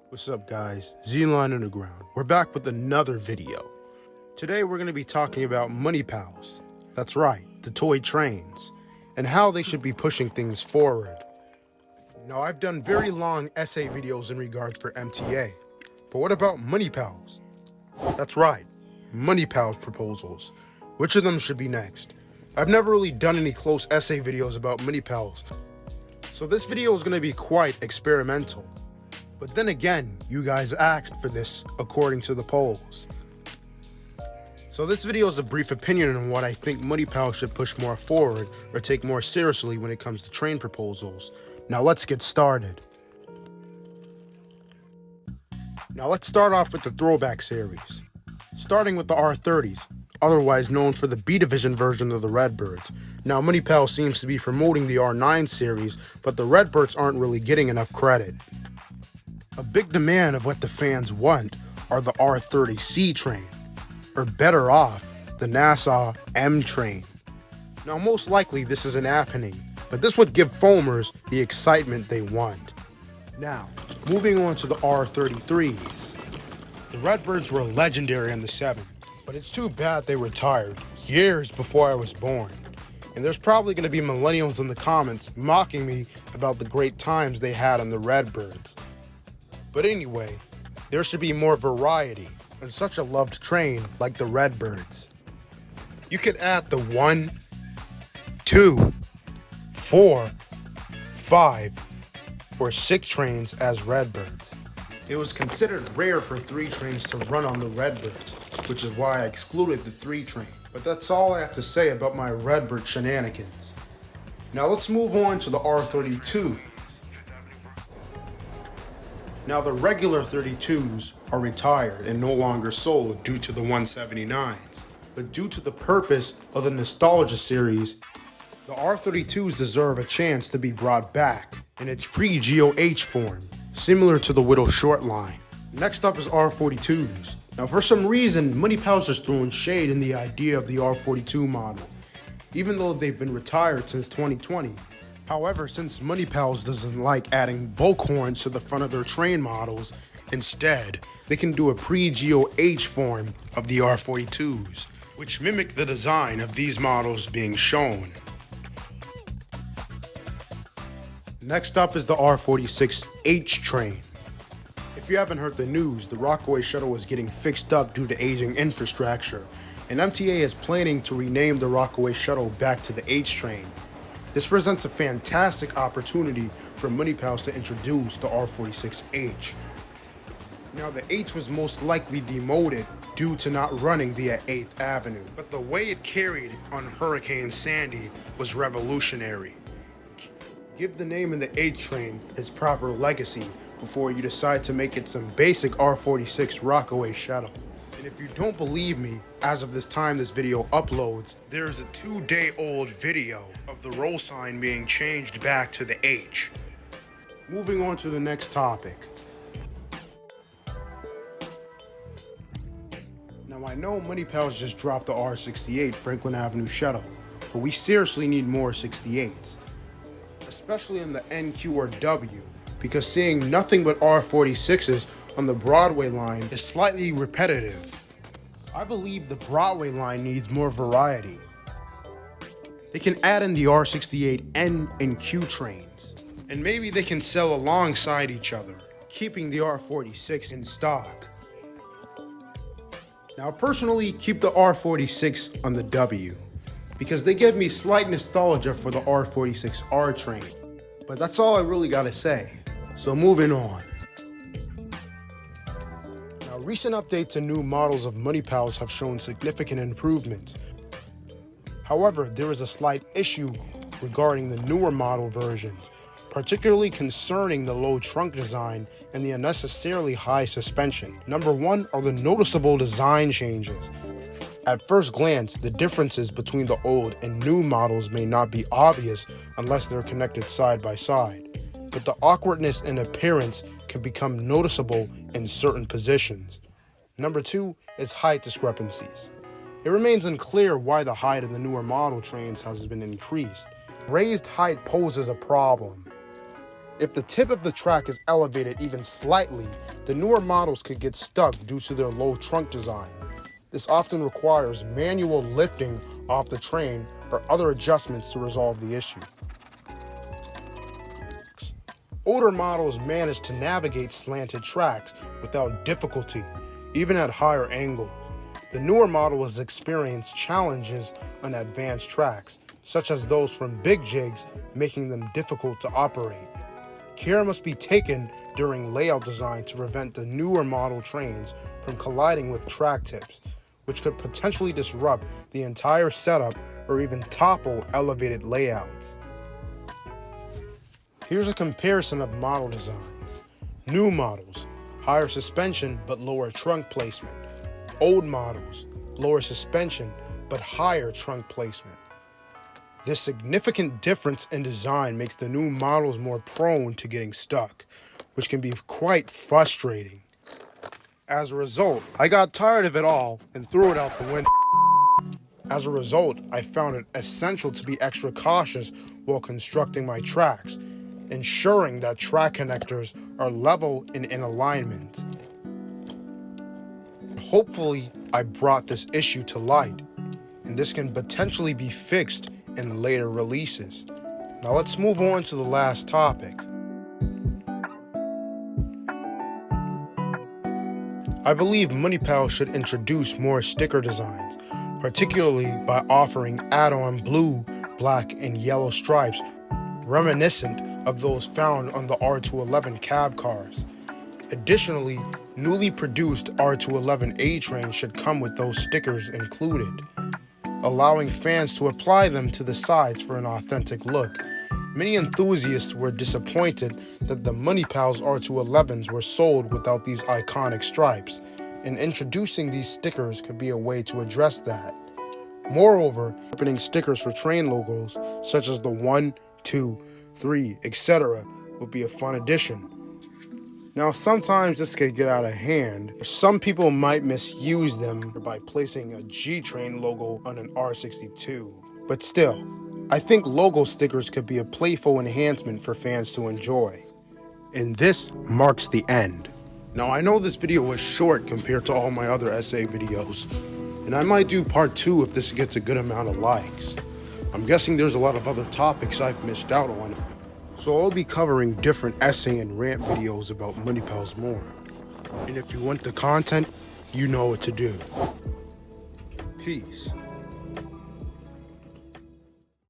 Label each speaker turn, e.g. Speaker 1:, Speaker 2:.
Speaker 1: What's up guys, Z-Line Underground. We're back with another video. Today we're going to be talking about Munipals. That's right, the toy trains, and how they should be pushing things forward. Now I've done very long essay videos in regards for MTA, but what about Munipals? That's right, Munipals proposals. Which of them should be next? I've never really done any close essay videos about Munipals, so this video is going to be quite experimental. But then again, you guys asked for this according to the polls. So this video is a brief opinion on what I think Munipals should push more forward or take more seriously when it comes to train proposals. Now let's get started. Now let's start off with the Throwback Series. Starting with the R30s, otherwise known for the B Division version of the Redbirds. Now Munipals seems to be promoting the R9 series, but the Redbirds aren't really getting enough credit. A big demand of what the fans want are the R30C train, or better off, the NASA M train. Now most likely this isn't happening, but this would give foamers the excitement they want. Now, moving on to the R33s. The Redbirds were legendary in the 70s, but it's too bad they retired years before I was born. And there's probably going to be millennials in the comments mocking me about the great times they had on the Redbirds. But anyway, there should be more variety in such a loved train like the Redbirds. You could add the 1, 2, 4, 5, or 6 trains as Redbirds. It was considered rare for 3 trains to run on the Redbirds, which is why I excluded the 3 train. But that's all I have to say about my Redbird shenanigans. Now let's move on to the R32. Now the regular 32s are retired and no longer sold due to the 179s. But due to the purpose of the Nostalgia series, the R32s deserve a chance to be brought back in its pre-GOH form, similar to the Whittle short line. Next up is R42s. Now for some reason, Munipals is throwing shade in the idea of the R42 model, even though they've been retired since 2020. However, since Munipals doesn't like adding bulk horns to the front of their train models, instead, they can do a pre-GOH form of the R42s, which mimic the design of these models being shown. Next up is the R46H train. If you haven't heard the news, the Rockaway shuttle is getting fixed up due to aging infrastructure, and MTA is planning to rename the Rockaway shuttle back to the H train. This presents a fantastic opportunity for Munipals to introduce the R46H. Now the H was most likely demoted due to not running via 8th Avenue, but the way it carried on Hurricane Sandy was revolutionary. Give the name in the H train its proper legacy before you decide to make it some basic R46 Rockaway shuttle. And if you don't believe me, as of this time this video uploads, there's a 2-day-old video of the roll sign being changed back to the H. Moving on to the next topic. Now I know Munipals just dropped the R68 Franklin Avenue shuttle, but we seriously need more 68s, especially in the NQ or W, because seeing nothing but R46s on the Broadway line is slightly repetitive. I believe the Broadway line needs more variety. They can add in the R68 N and Q trains, and maybe they can sell alongside each other, keeping the R46 in stock. Now personally, keep the R46 on the W, because they give me slight nostalgia for the R46R train. But that's all I really gotta say, so moving on. Now recent updates and new models of Munipals have shown significant improvements. However, there is a slight issue regarding the newer model versions, particularly concerning the low trunk design and the unnecessarily high suspension. Number one are the noticeable design changes. At first glance, the differences between the old and new models may not be obvious unless they're connected side by side, but the awkwardness in appearance can become noticeable in certain positions. Number two is height discrepancies. It remains unclear why the height of the newer model trains has been increased. Raised height poses a problem. If the tip of the track is elevated even slightly, the newer models could get stuck due to their low trunk design. This often requires manual lifting off the train or other adjustments to resolve the issue. Older models managed to navigate slanted tracks without difficulty, even at higher angles. The newer model has experienced challenges on advanced tracks, such as those from big jigs, making them difficult to operate. Care must be taken during layout design to prevent the newer model trains from colliding with track tips, which could potentially disrupt the entire setup or even topple elevated layouts. Here's a comparison of model designs. New models, higher suspension but lower trunk placement. Old models, lower suspension but higher trunk placement. This significant difference in design makes the new models more prone to getting stuck, which can be quite frustrating. As a result, I got tired of it all and threw it out the window. As a result, I found it essential to be extra cautious while constructing my tracks, ensuring that track connectors are level and in alignment. Hopefully, I brought this issue to light, and this can potentially be fixed in later releases. Now let's move on to the last topic. I believe Munipals should introduce more sticker designs, particularly by offering add-on blue, black, and yellow stripes reminiscent of those found on the R211 cab cars. Additionally, newly produced R211A trains should come with those stickers included, allowing fans to apply them to the sides for an authentic look. Many enthusiasts were disappointed that the Munipals R211s were sold without these iconic stripes, and introducing these stickers could be a way to address that. Moreover, opening stickers for train logos, such as the 1, 2, 3, etc., would be a fun addition. Now, sometimes this could get out of hand. Some people might misuse them by placing a G-Train logo on an R62. But still, I think logo stickers could be a playful enhancement for fans to enjoy. And this marks the end. Now, I know this video was short compared to all my other essay videos, and I might do part 2 if this gets a good amount of likes. I'm guessing there's a lot of other topics I've missed out on, so I'll be covering different essay and rant videos about Munipals more. And if you want the content, you know what to do. Peace.